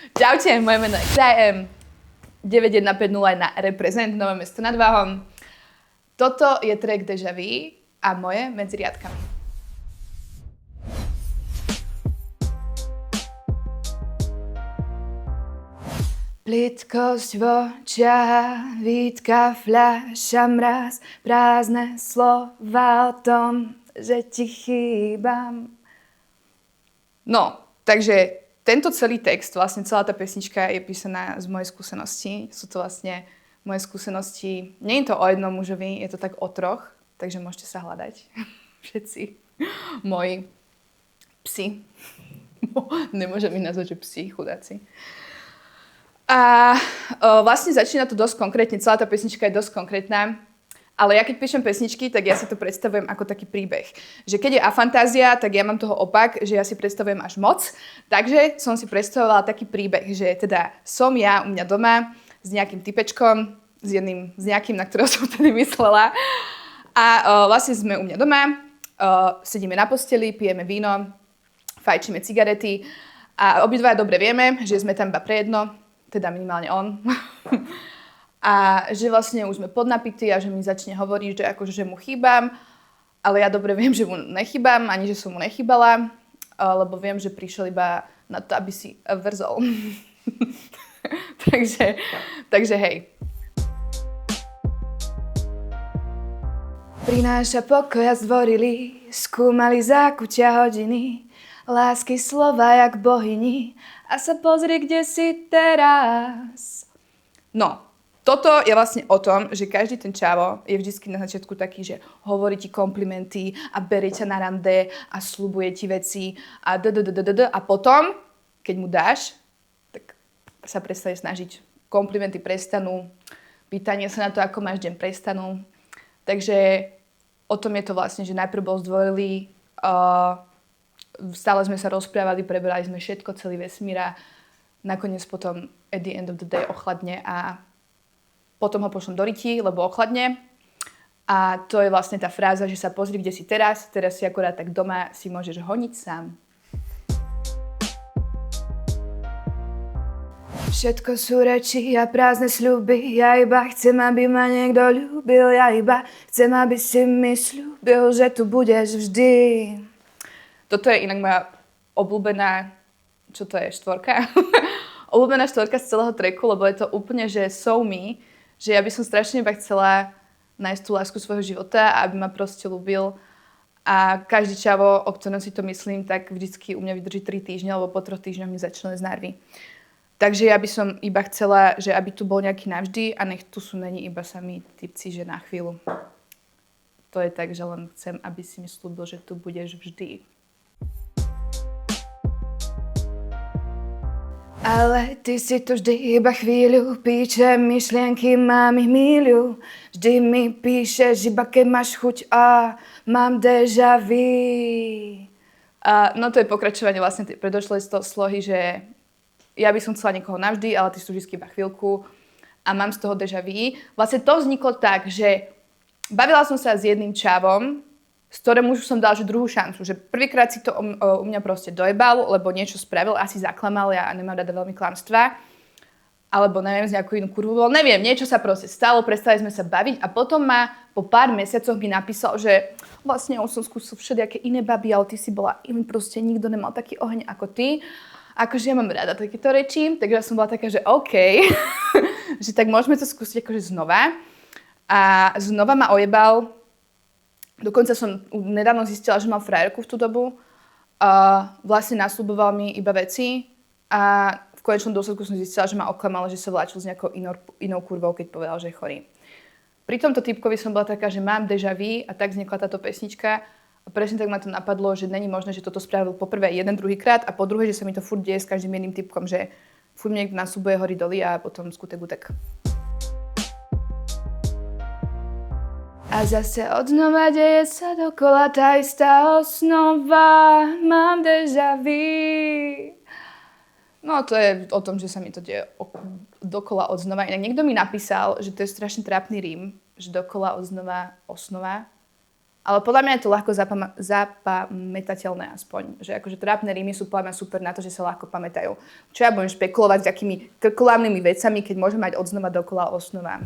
Čaute, moje meno je KM, 9150 na Reprezent, Nové Mesto nad Váhom. Toto je track Deja Vu a moje medzi riadkami. Plitkosť v očiach, výtka, fľaša, mraz, prázdne slova o tom, že ti chýbam. No, takže tento celý text, vlastne celá tá pesnička je písaná z mojej skúsenosti. Sú to vlastne moje skúsenosti. Nie je to o jednom mužovi, je to tak o troch, takže môžete sa hľadať. Všetci moji psi. Nemôžem ich nazvať, že psi, chudáci. A vlastne začína to dosť konkrétne, celá tá pesnička je dosť konkrétna. Ale ja keď píšem pesničky, tak ja si to predstavujem ako taký príbeh. Že keď je afantázia, tak ja mám toho opak, že ja si predstavujem až moc. Takže som si predstavovala taký príbeh, že teda som ja u mňa doma s nejakým typečkom, s nejakým, na ktorého som vtedy myslela. A vlastne sme u mňa doma, sedíme na posteli, pijeme víno, fajčíme cigarety a obidva dobre vieme, že sme tam iba pre jedno, teda minimálne on. A že vlastne už sme podnapití a že mi začne hovoriť, že akože že mu chýbam, ale ja dobre viem, že mu nechýbam, ani že som mu nechýbala, lebo viem, že prišiel iba na to, aby si vrzol. takže hej. Prináša pokoj a zdvorili, skúmali zákutia hodiny, lásky slova jak bohyni a sa pozri, kde si teraz. No. Toto je vlastne o tom, že každý ten čavo je vždycky na začiatku taký, že hovorí ti komplimenty a berie ťa na rande a sľubuje ti veci a a potom, keď mu dáš, tak sa prestane snažiť. Komplimenty prestanú, pýtanie sa na to, ako máš deň, prestanú. Takže o tom je to vlastne, že najprv bol zdvorilý, stále sme sa rozprávali, preberali sme všetko, celý vesmír a nakoniec potom at the end of the day ochladne a potom ho pošlem do ryti, lebo ochladne. A to je vlastne tá fráza, že sa pozri, kde si teraz si akorát tak doma si môžeš honiť sám. Všetko sú reči a prázdne sľuby, ja iba chcem, aby ma niekto ľúbil, ja iba chcem, aby si mi sľúbil, že tu budeš vždy. Toto je inak moja obľúbená, čo to je, štvorka? Obľúbená štvorka z celého tracku, lebo je to úplne, že so me, že ja by som strašne iba chcela nájsť tú lásku svojho života a aby ma proste ľúbil. A každý čavo, o ktorom si to myslím, tak vždycky u mňa vydrží 3 týždne, lebo po 3 týždňoch mi začnú z nervy. Takže ja by som iba chcela, že aby tu bol nejaký navždy a nech tu sú není iba sami typci, že na chvíľu. To je tak, že len chcem, aby si mi slúbil, že tu budeš vždy. Ale ty si tu vždy iba chvíľu, píče myšlienky, mám ich míľu. Vždy mi píšeš iba keď máš chuť a mám déjà vu. No to je pokračovanie vlastne tej predošlej slohy, že ja by som chcela niekoho navždy, ale ty si tu vždy iba chvíľku a mám z toho déjà vu. Vlastne to vzniklo tak, že bavila som sa s jedným čavom, s ktorým už som dala že druhú šancu. Že prvýkrát si to u mňa proste dojebal, lebo niečo spravil, asi zaklamal, ja nemám rada veľmi klamstvá. Alebo neviem, z nejakú inú kurvu bol. Neviem, niečo sa proste stalo, prestali sme sa baviť a potom ma po pár mesiacoch mi napísal, že vlastne už som skúsil všelijaké iné baby, ale ty si bola im proste, nikto nemal taký oheň ako ty. Akože ja mám rada takéto reči, takže ja som bola taká, že OK, že tak môžeme to skúsiť akože znova. A znova ma ojebal. Dokonca som nedávno zistila, že mal frajerku v tú dobu. Vlastne nasľuboval mi iba veci a v konečnom dôsledku som zistila, že ma oklamal, že sa vláčil s nejakou inou kurvou, keď povedal, že je chorý. Pri tomto typkovi som bola taká, že mám déjà vu a tak vznikla táto pesnička. A presne tak ma to napadlo, že není možné, že toto spravil poprvé jeden, druhýkrát a po druhé, že sa mi to furt deje s každým jedným typkom, že furt mi niekto nasľubuje hory doly a potom skutek utek. A zase odnova deje sa dokola tá istá osnova, mám déjà vu. No to je o tom, že sa mi to deje dokola odznova. Inak niekto mi napísal, že to je strašne trápny rím, že dokola odznova osnova. Ale podľa mňa je to ľahko zapamätateľné aspoň. Že akože trápne rímy sú podľa mňa super na to, že sa ľahko pamätajú. Čo ja budem špekulovať s takými krkolávnymi vecami, keď môžem mať odznova dokola osnova.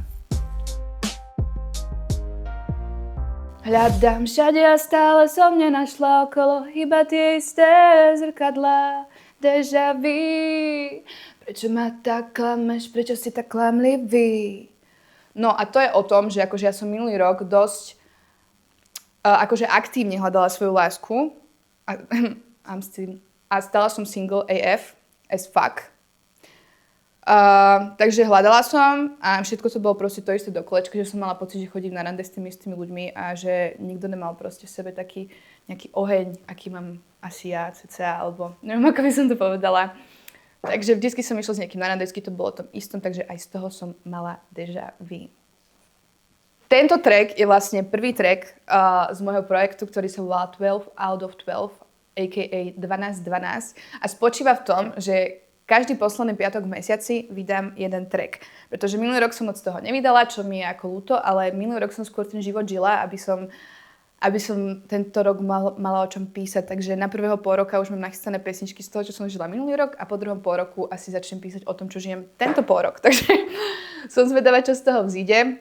Hľadám všade a stále som nenašla okolo iba tie isté zrkadlá. Déjà vu. Prečo ma tak klameš, prečo si tak klamlivý? No a to je o tom, že akože ja som minulý rok dosť akože aktívne hľadala svoju lásku a stala som single AF as fuck. Takže hľadala som a všetko to bolo proste to isté do kolečka, že som mala pocit, že chodím na rande s tými istými ľuďmi a že nikto nemal proste v sebe taký nejaký oheň, aký mám asi ja, cca, alebo neviem, ako by som to povedala. Takže vždycky som išla s niekým na rande, vždycky to bolo tom istom, takže aj z toho som mala déjà vu. Tento track je vlastne prvý track z môjho projektu, ktorý sa volá 12 out of 12, a.k.a. 12-12 a spočíva v tom, že každý posledný piatok v mesiaci vydám jeden track. Pretože minulý rok som moc toho nevydala, čo mi je ako ľúto, ale minulý rok som skôr ten život žila, aby som tento rok mala o čom písať. Takže na prvého pol roka už mám nachystané pesničky z toho, čo som žila minulý rok a po druhom pol roku asi začnem písať o tom, čo žijem tento pol rok. Takže som zvedavá, čo z toho vzíde.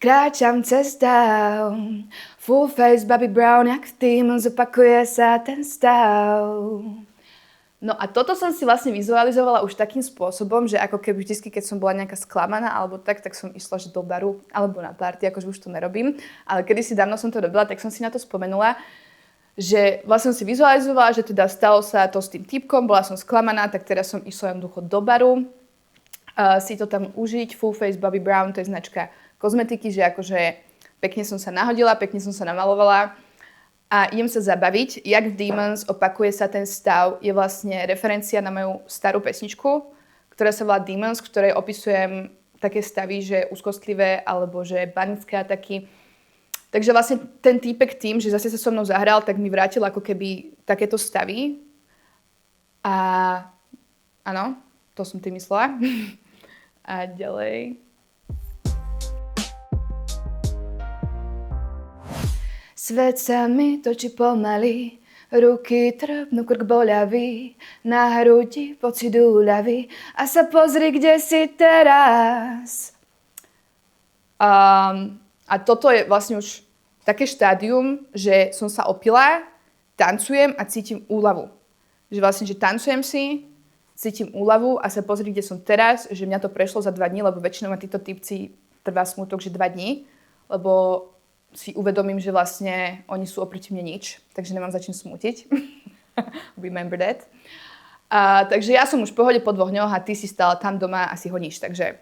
Kráčam cestou, full face Bobby Brown, jak tým zopakuje sa ten stav. No a toto som si vlastne vizualizovala už takým spôsobom, že ako keby vždycky, keď som bola nejaká sklamaná alebo tak som išla že do baru alebo na party, akože už to nerobím. Ale kedysi dávno som to robila, tak som si na to spomenula, že vlastne som si vizualizovala, že teda stalo sa to s tým typkom, bola som sklamaná, tak teraz som išla jednoducho do baru, si to tam užiť. Full Face Bobby Brown, to je značka kozmetiky, že akože pekne som sa nahodila, pekne som sa namalovala a idem sa zabaviť. Jak v Demons opakuje sa ten stav, je vlastne referencia na moju starú pesničku, ktorá sa volá Demons, v ktorej opisujem také stavy, že úzkostlivé alebo že panické ataky. Takže vlastne ten týpek tým, že zase sa so mnou zahral, tak mi vrátil ako keby takéto stavy. A áno, to som tým myslela. A ďalej. Svet sa mi točí pomaly, ruky trpnú, krk boľavý, na hrudi pocit úľavy a sa pozri, kde si teraz. A toto je vlastne už také štádium, že som sa opila, tancujem a cítim úľavu. Že vlastne, že tancujem si, cítim úľavu a sa pozri, kde som teraz, že mňa to prešlo za 2 dní, lebo väčšinou ma títo typci trvá smútok, že 2 dní, lebo si uvedomím, že vlastne oni sú oproti mne nič, takže nemám za čím smútiť. Remember that. Takže ja som už v pohode po 2 dňoch a ty si stále tam doma a si honíš, takže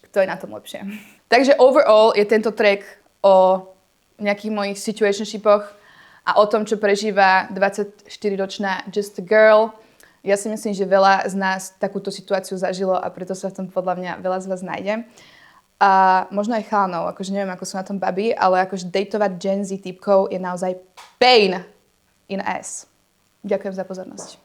kto je na tom lepšie. Takže overall je tento track o nejakých mojich situationshipoch a o tom, čo prežíva 24-ročná Just a Girl. Ja si myslím, že veľa z nás takúto situáciu zažilo a preto sa v tom podľa mňa veľa z vás nájde. A možno aj chalanov, akože neviem, ako sú na tom babi, ale akože datovať Gen Z typkov je naozaj pain in ass. Ďakujem za pozornosť.